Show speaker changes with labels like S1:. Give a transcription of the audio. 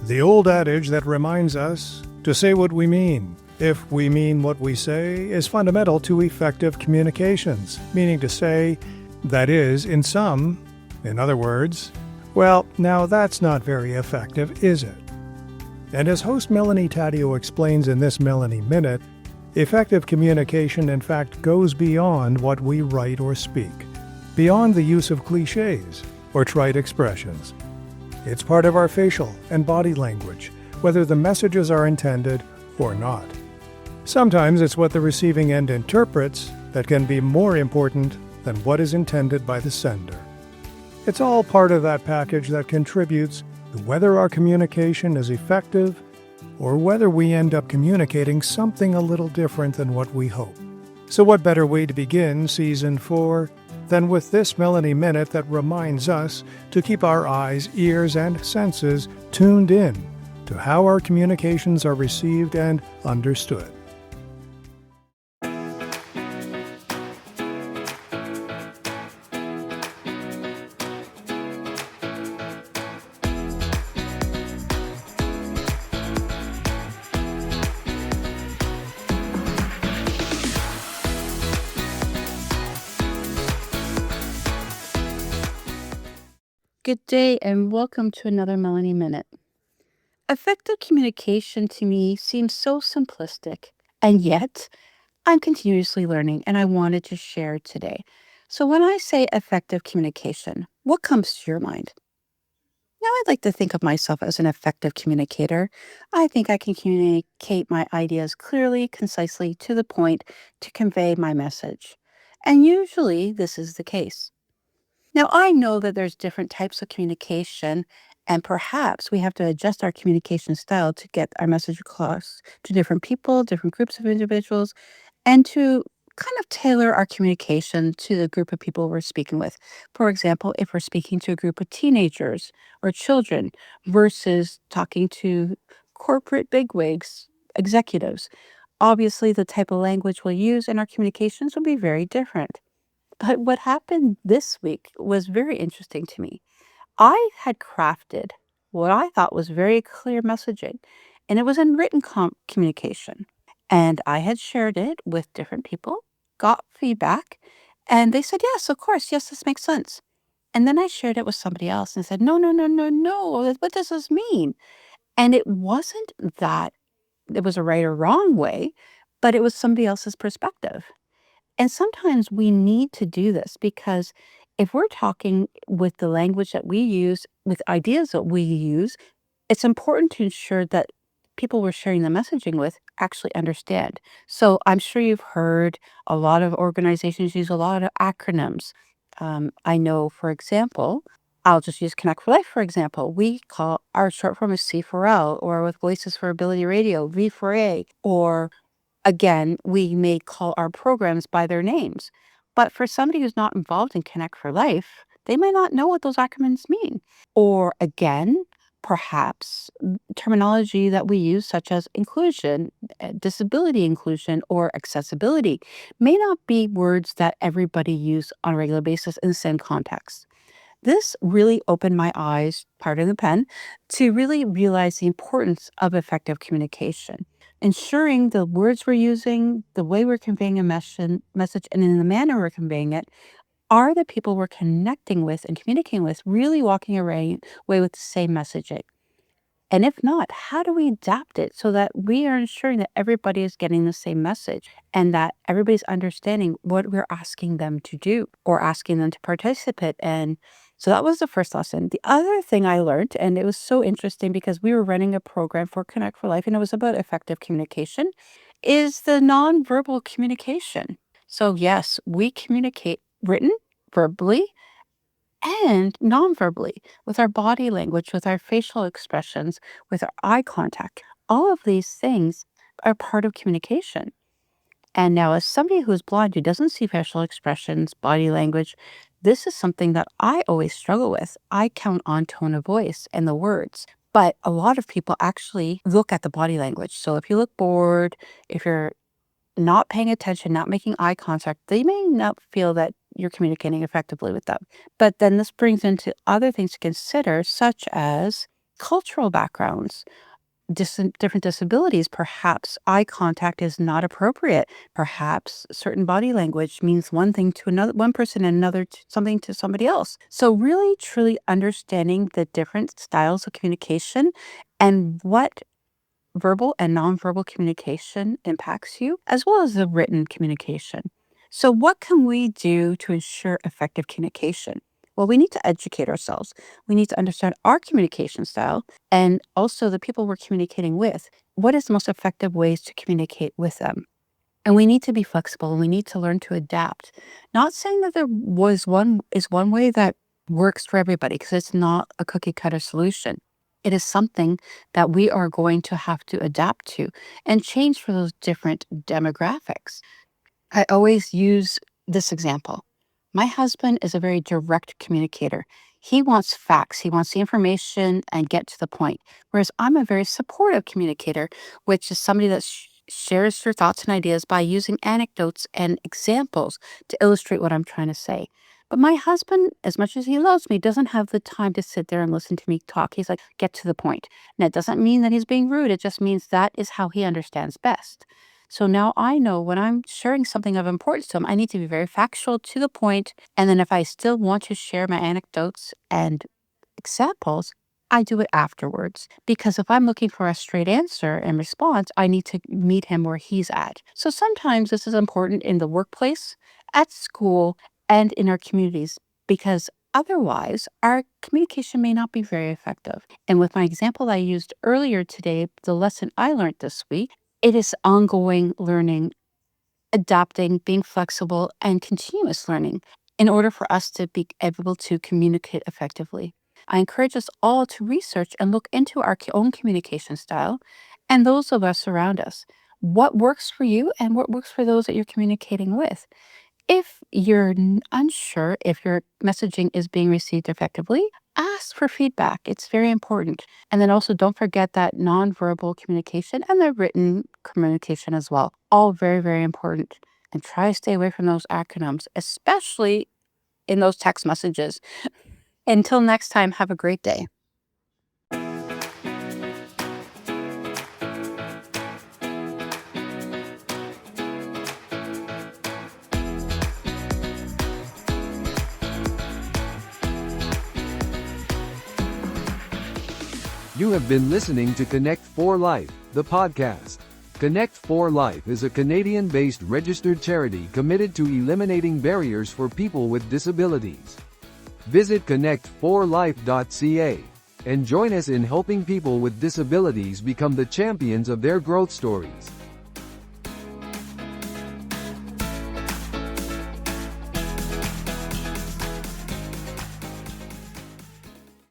S1: The old adage that reminds us to say what we mean. If we mean what we say is fundamental to effective communications, meaning to say, that is, in some. In other words, well, now that's not very effective, is it? And as host Melanie Taddeo explains in this Melanie Minute, effective communication in fact goes beyond what we write or speak, beyond the use of cliches or trite expressions. It's part of our facial and body language, whether the messages are intended or not. Sometimes it's what the receiving end interprets that can be more important than what is intended by the sender. It's all part of that package that contributes to whether our communication is effective or whether we end up communicating something a little different than what we hope. So what better way to begin Season 4 than with this Melanie Minute that reminds us to keep our eyes, ears, and senses tuned in to how our communications are received and understood.
S2: Good day and welcome to another Melanie Minute. Effective communication to me seems so simplistic, and yet I'm continuously learning and I wanted to share today. So when I say effective communication, what comes to your mind? Now, I'd like to think of myself as an effective communicator. I think I can communicate my ideas clearly, concisely, to the point to convey my message. And usually this is the case. Now, I know that there's different types of communication, and perhaps we have to adjust our communication style to get our message across to different people, different groups of individuals, and to kind of tailor our communication to the group of people we're speaking with. For example, if we're speaking to a group of teenagers or children versus talking to corporate bigwigs, executives, obviously the type of language we'll use in our communications will be very different. But what happened this week was very interesting to me. I had crafted what I thought was very clear messaging, and it was in written communication. And I had shared it with different people, got feedback, and they said, yes, of course, yes, this makes sense. And then I shared it with somebody else and said, no, no, no, no, no, what does this mean? And it wasn't that it was a right or wrong way, but it was somebody else's perspective. And sometimes we need to do this because if we're talking with the language that we use, with ideas that we use, it's important to ensure that people we're sharing the messaging with actually understand. So I'm sure you've heard a lot of organizations use a lot of acronyms. I know, for example, I'll just use Connect for Life, for example. We call our short form is C4L, or with Voices for Ability Radio, V4A, or again, we may call our programs by their names. But for somebody who's not involved in Connect for Life, they may not know what those acronyms mean. Or again, perhaps terminology that we use, such as inclusion, disability inclusion, or accessibility, may not be words that everybody use on a regular basis in the same context. This really opened my eyes, pardon the pen, to really realize the importance of effective communication. Ensuring the words we're using, the way we're conveying a message, and in the manner we're conveying it, are the people we're connecting with and communicating with really walking away with the same messaging? And if not, how do we adapt it so that we are ensuring that everybody is getting the same message and that everybody's understanding what we're asking them to do or asking them to participate in? So that was the first lesson. The other thing I learned, and it was so interesting because we were running a program for Connect for Life and it was about effective communication, is the nonverbal communication. So yes, we communicate written, verbally, and non-verbally, with our body language, with our facial expressions, with our eye contact. All of these things are part of communication. And now, as somebody who's blind, who doesn't see facial expressions, body language, this is something that I always struggle with. I count on tone of voice and the words. But a lot of people actually look at the body language. So if you look bored, if you're not paying attention, not making eye contact, they may not feel that you're communicating effectively with them. But then this brings into other things to consider, such as cultural backgrounds, different disabilities. Perhaps eye contact is not appropriate. Perhaps certain body language means one thing to another, one person, and another something to somebody else. So really, truly understanding the different styles of communication and what verbal and nonverbal communication impacts you, as well as the written communication. So, what can we do to ensure effective communication? Well, we need to educate ourselves. We need to understand our communication style and also the people we're communicating with. What is the most effective ways to communicate with them? And we need to be flexible and we need to learn to adapt. Not saying that there was one way that works for everybody, because it's not a cookie cutter solution. It is something that we are going to have to adapt to and change for those different demographics. I always use this example. My husband is a very direct communicator. He wants facts, he wants the information and get to the point. Whereas I'm a very supportive communicator, which is somebody that shares their thoughts and ideas by using anecdotes and examples to illustrate what I'm trying to say. But my husband, as much as he loves me, doesn't have the time to sit there and listen to me talk. He's like, get to the point. And that doesn't mean that he's being rude. It just means that is how he understands best. So now I know when I'm sharing something of importance to him, I need to be very factual, to the point. And then if I still want to share my anecdotes and examples, I do it afterwards. Because if I'm looking for a straight answer and response, I need to meet him where he's at. So sometimes this is important in the workplace, at school, and in our communities, because otherwise our communication may not be very effective. And with my example I used earlier today, the lesson I learned this week, it is ongoing learning, adapting, being flexible, and continuous learning in order for us to be able to communicate effectively. I encourage us all to research and look into our own communication style and those of us around us. What works for you and what works for those that you're communicating with. If you're unsure if your messaging is being received effectively, ask for feedback. It's very important. And then also don't forget that nonverbal communication and the written communication as well. All very, very important. And try to stay away from those acronyms, especially in those text messages. Until next time, have a great day.
S3: You have been listening to Connect for Life, the podcast. Connect for Life is a Canadian-based registered charity committed to eliminating barriers for people with disabilities. Visit connectforlife.ca and join us in helping people with disabilities become the champions of their growth stories.